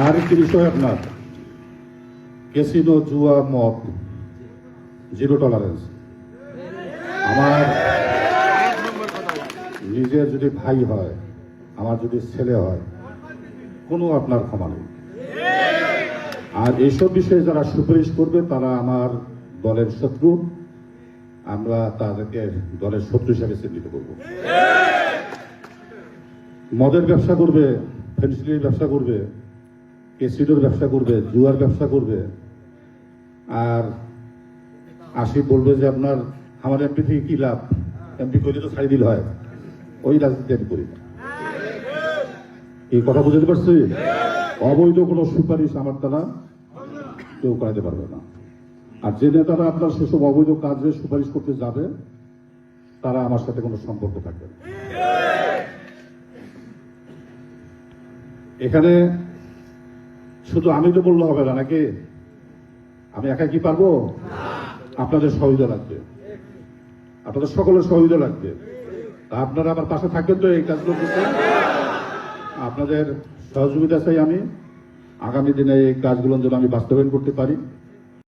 আর একটি বিষয়, আপনার ক্যাসিনো, জুয়া, মদ, জিরো টলারেন্স। আমার নিজের যদি ভাই হয়, আমার যদি ছেলে হয়, কোনো আপনার ক্ষমা নেই। আর এইসব বিষয়ে যারা সুপারিশ করবে তারা আমার দলের শত্রু, আমরা তাদেরকে দলের শত্রু হিসাবে চিহ্নিত করব। মদের ব্যবসা করবে, ফেন্সিলের ব্যবসা করবে, ক্যাসিনোর ব্যবসা করবে, জুয়ার ব্যবসা করবে, আর আসিফ বলবে যে আপনার আমার এমপি থেকে কি লাভ, এমপি করলে তো ছাড়ি দিল হয়, ওই রাজনীতি আমি করি না। এই কথা বুঝতে পারছি? অবৈধ কোনো সুপারিশ আমার দ্বারা কেউ করাতে পারবে না। আর যে নেতারা আপনার সেসব অবৈধ কাজে সুপারিশ করতে যাবে তারা আমার সাথে কোনো সম্পর্ক থাকবে না। এখানে শুধু আমি তো বললে হবে না, নাকি আমি একা কি পারবো? আপনাদের সহযোগিতা লাগবে, আপনাদের সকলের সহযোগিতা লাগবে। আপনারা আমার পাশে থাকবেন তো এই কাজগুলো করতে? আপনাদের সহযোগিতা চাই আমি, আগামী দিনে এই কাজগুলো যেন আমি বাস্তবায়ন করতে পারি।